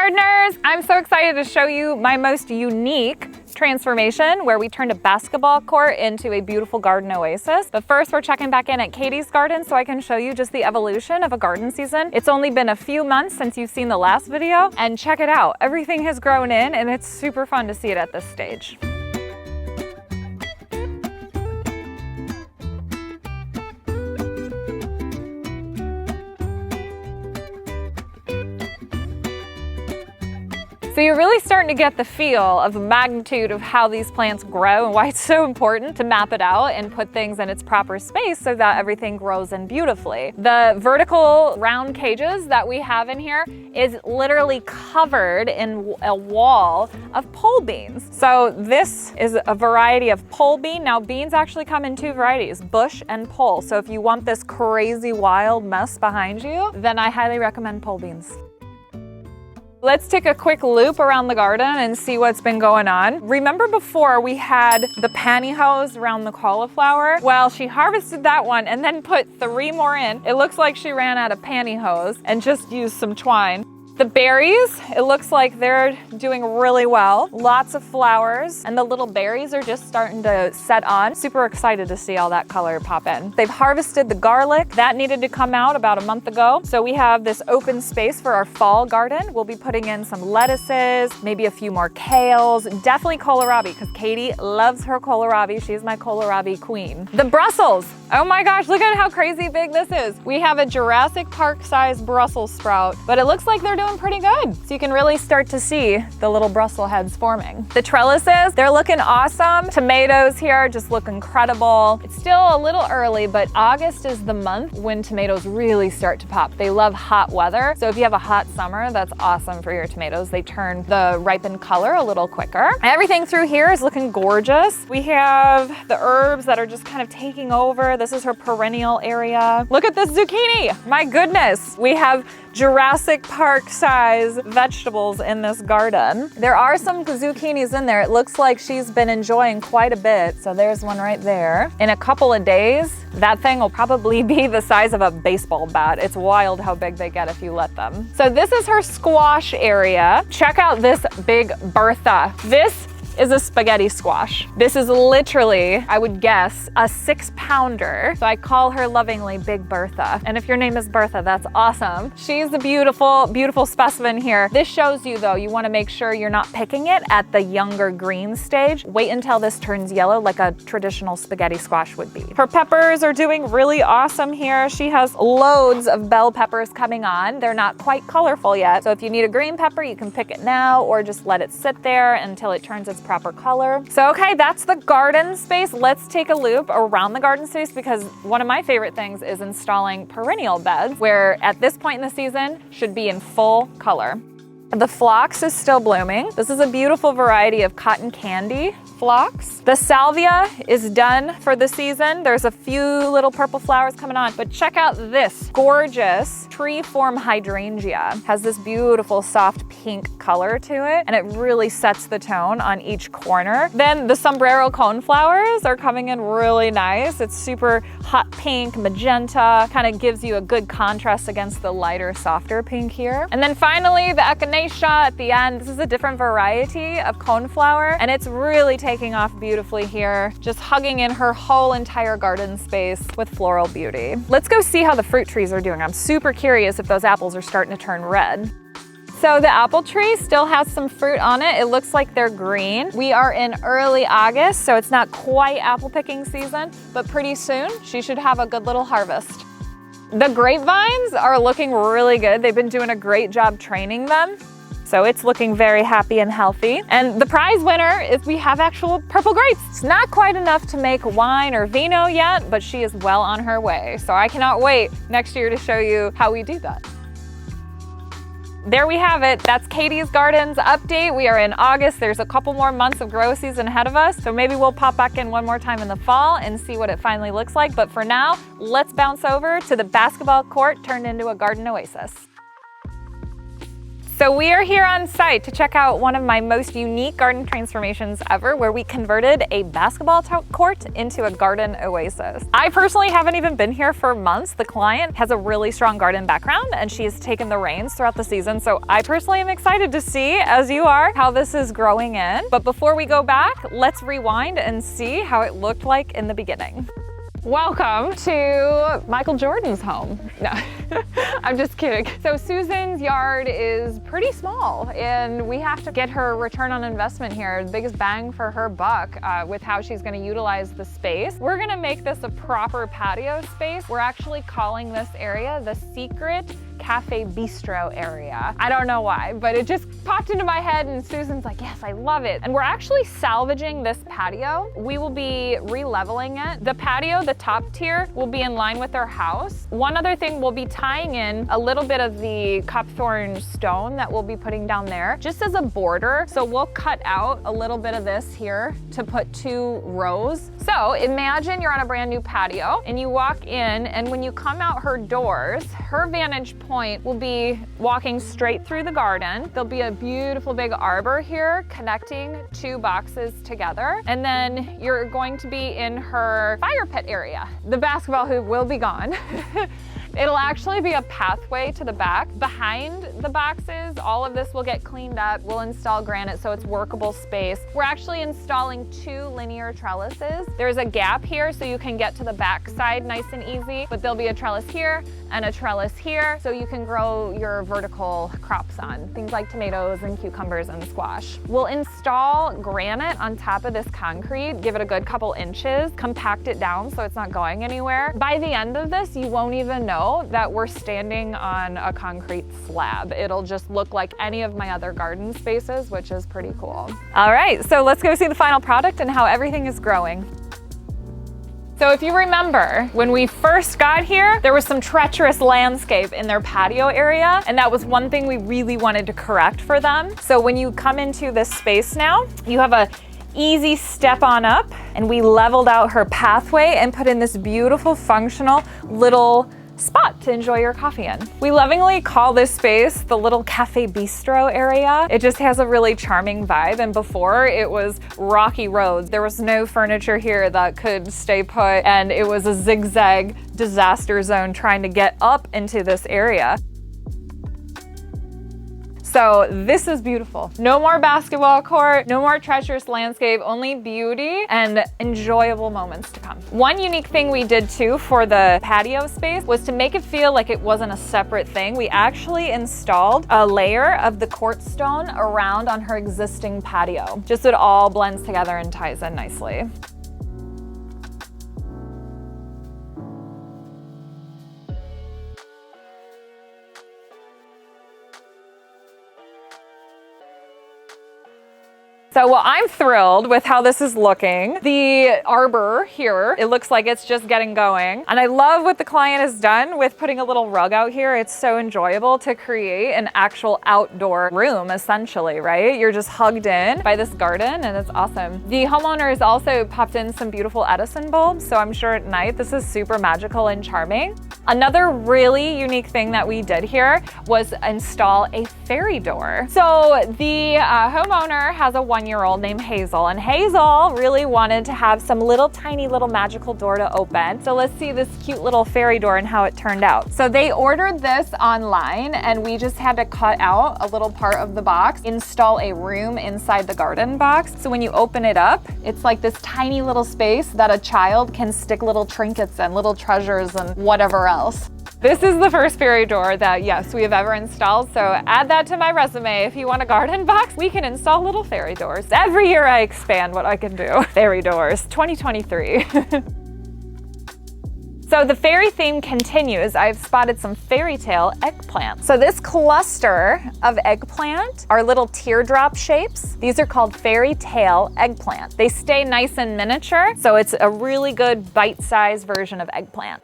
gardeners! I'm so excited to show you my most unique transformation where we turned a basketball court into a beautiful garden oasis. But first we're checking back in at Katie's garden so I can show you just the evolution of a garden season. It's only been a few months since you've seen the last video, and check it out. Everything has grown in and it's super fun to see it at this stage. So you're really starting to get the feel of the magnitude of how these plants grow and why it's so important to map it out and put things in its proper space so that everything grows in beautifully. The vertical round cages that we have in here is literally covered in a wall of pole beans. So this is a variety of pole bean. Now beans actually come in two varieties, bush and pole. So if you want this crazy wild mess behind you, then I highly recommend pole beans. Let's take a quick loop around the garden and see what's been going on. Remember before we had the pantyhose around the cauliflower? Well, she harvested that one and then put 3 more in. It looks like she ran out of pantyhose and just used some twine. The berries, it looks like they're doing really well. Lots of flowers, and the little berries are just starting to set on. Super excited to see all that color pop in. They've harvested the garlic. That needed to come out about a month ago. So we have this open space for our fall garden. We'll be putting in some lettuces, maybe a few more kales, definitely kohlrabi, because Katie loves her kohlrabi. She's my kohlrabi queen. The Brussels, oh my gosh, look at how crazy big this is. We have a Jurassic Park sized Brussels sprout, but it looks like they're doing pretty good. So you can really start to see the little Brussels heads forming. The trellises, they're looking awesome. Tomatoes here just look incredible. It's still a little early, but August is the month when tomatoes really start to pop. They love hot weather. So if you have a hot summer, that's awesome for your tomatoes. They turn the ripened color a little quicker. Everything through here is looking gorgeous. We have the herbs that are just kind of taking over. This is her perennial area. Look at this zucchini. My goodness. We have Jurassic Park size vegetables in this garden. There are some zucchinis in there. It looks like she's been enjoying quite a bit. So there's one right there. In a couple of days, that thing will probably be the size of a baseball bat. It's wild how big they get if you let them. So this is her squash area. Check out this big Bertha. This is a spaghetti squash. This is literally, I would guess, a 6-pounder. So I call her lovingly Big Bertha. And if your name is Bertha, that's awesome. She's a beautiful, beautiful specimen here. This shows you though, you wanna make sure you're not picking it at the younger green stage. Wait until this turns yellow like a traditional spaghetti squash would be. Her peppers are doing really awesome here. She has loads of bell peppers coming on. They're not quite colorful yet. So if you need a green pepper, you can pick it now or just let it sit there until it turns its proper color. So okay, that's the garden space. Let's take a loop around the garden space because one of my favorite things is installing perennial beds where at this point in the season should be in full color. The phlox is still blooming. This is a beautiful variety of cotton candy phlox. The salvia is done for the season. There's a few little purple flowers coming on, but check out this gorgeous tree-form hydrangea. Has this beautiful soft pink color to it, and it really sets the tone on each corner. Then the sombrero coneflowers are coming in really nice. It's super hot pink, magenta, kind of gives you a good contrast against the lighter, softer pink here. And then finally, the echinacea at the end. This is a different variety of coneflower, and it's really taking off beautifully here, just hugging in her whole entire garden space with floral beauty. Let's go see how the fruit trees are doing. I'm super curious if those apples are starting to turn red. So the apple tree still has some fruit on it. It looks like they're green. We are in early August, so it's not quite apple picking season, but pretty soon she should have a good little harvest. The grapevines are looking really good. They've been doing a great job training them. So it's looking very happy and healthy. And the prize winner is we have actual purple grapes. It's not quite enough to make wine or vino yet, but she is well on her way. So I cannot wait next year to show you how we do that. There we have it. That's Katie's Gardens update. We are in August. There's a couple more months of grow season ahead of us. So maybe we'll pop back in one more time in the fall and see what it finally looks like. But for now, let's bounce over to the basketball court turned into a garden oasis. So we are here on site to check out one of my most unique garden transformations ever, where we converted a basketball court into a garden oasis. I personally haven't even been here for months. The client has a really strong garden background and she has taken the reins throughout the season. So I personally am excited to see, as you are, how this is growing in. But before we go back, let's rewind and see how it looked like in the beginning. Welcome to Michael Jordan's home. No, I'm just kidding. So Susan's yard is pretty small and we have to get her return on investment here, the biggest bang for her buck with how she's gonna utilize the space. We're gonna make this a proper patio space. We're actually calling this area the secret cafe bistro area. I don't know why, but it just popped into my head and Susan's like, yes, I love it. And we're actually salvaging this patio. We will be re-leveling it. The patio, the top tier, will be in line with our house. One other thing, we'll be tying in a little bit of the copthorn stone that we'll be putting down there, just as a border. So we'll cut out a little bit of this here to put 2 rows. So imagine you're on a brand new patio and you walk in, and when you come out her doors, her vantage point will be walking straight through the garden. There'll be a beautiful big arbor here connecting 2 boxes together. And then you're going to be in her fire pit area. The basketball hoop will be gone. It'll actually be a pathway to the back. Behind the boxes, all of this will get cleaned up. We'll install granite so it's workable space. We're actually installing 2 linear trellises. There's a gap here so you can get to the back side nice and easy, but there'll be a trellis here and a trellis here so you can grow your vertical crops on, things like tomatoes and cucumbers and squash. We'll install granite on top of this concrete, give it a good couple inches, compact it down so it's not going anywhere. By the end of this, you won't even know that we're standing on a concrete slab. It'll just look like any of my other garden spaces, which is pretty cool. All right, so let's go see the final product and how everything is growing. So if you remember, when we first got here, there was some treacherous landscape in their patio area, and that was one thing we really wanted to correct for them. So when you come into this space now, you have a easy step on up, and we leveled out her pathway and put in this beautiful functional little spot to enjoy your coffee in. We lovingly call this space the little cafe bistro area. It just has a really charming vibe, and before it was rocky roads. There was no furniture here that could stay put, and it was a zigzag disaster zone trying to get up into this area. So this is beautiful. No more basketball court, no more treacherous landscape, only beauty and enjoyable moments to come. One unique thing we did too for the patio space was to make it feel like it wasn't a separate thing. We actually installed a layer of the quartz stone around on her existing patio. Just so it all blends together and ties in nicely. So well, I'm thrilled with how this is looking. The arbor here, it looks like it's just getting going. And I love what the client has done with putting a little rug out here. It's so enjoyable to create an actual outdoor room, essentially, right? You're just hugged in by this garden and it's awesome. The homeowner has also popped in some beautiful Edison bulbs. So I'm sure at night, this is super magical and charming. Another really unique thing that we did here was install a fairy door. So the homeowner has a 1-year-old named Hazel, and Hazel really wanted to have some little tiny little magical door to open. So let's see this cute little fairy door and how it turned out. So they ordered this online and we just had to cut out a little part of the box, install a room inside the garden box. So when you open it up, it's like this tiny little space that a child can stick little trinkets and little treasures and whatever else. This is the first fairy door that, yes, we have ever installed, so add that to my resume. If you want a garden box, we can install little fairy doors. Every year I expand what I can do. Fairy doors, 2023. So the fairy theme continues. I've spotted some fairy tale eggplant. So this cluster of eggplant are little teardrop shapes. These are called fairy tale eggplant. They stay nice and miniature, so it's a really good bite-sized version of eggplant.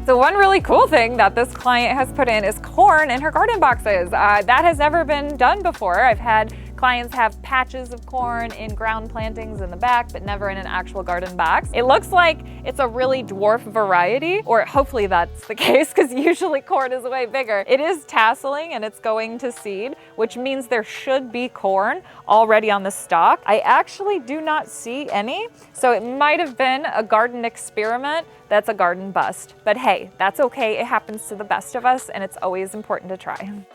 So one really cool thing that this client has put in is corn in her garden boxes. That has never been done before. I've had Clients have patches of corn in ground plantings in the back, but never in an actual garden box. It looks like it's a really dwarf variety, or hopefully that's the case, because usually corn is way bigger. It is tasseling and it's going to seed, which means there should be corn already on the stalk. I actually do not see any, so it might have been a garden experiment that's a garden bust. But hey, that's okay. It happens to the best of us, and it's always important to try.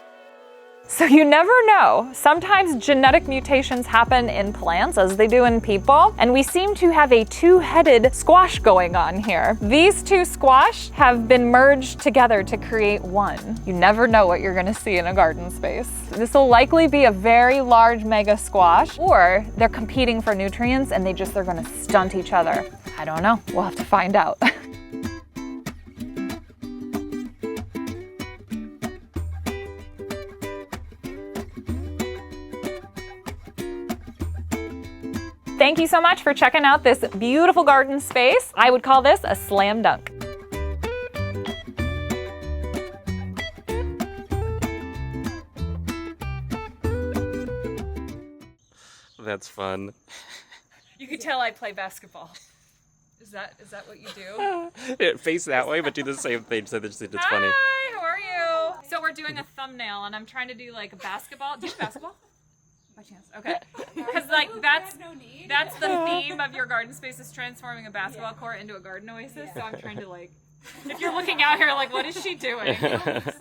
So you never know. Sometimes genetic mutations happen in plants as they do in people, and we seem to have a two-headed squash going on here. These two squash have been merged together to create one. You never know what you're gonna see in a garden space. This will likely be a very large mega squash, or they're competing for nutrients and they're gonna stunt each other. I don't know, we'll have to find out. Thank you so much for checking out this beautiful garden space. I would call this a slam dunk. That's fun. You could tell I play basketball. Is that what you do? Face that way, but do the same thing so that it's funny. Hi, how are you? So we're doing a thumbnail and I'm trying to do like a basketball. Do you do basketball? By chance. Okay. Because like that's the theme of your garden space is transforming a basketball court into a garden oasis. So I'm trying to like, if you're looking out here like, what is she doing?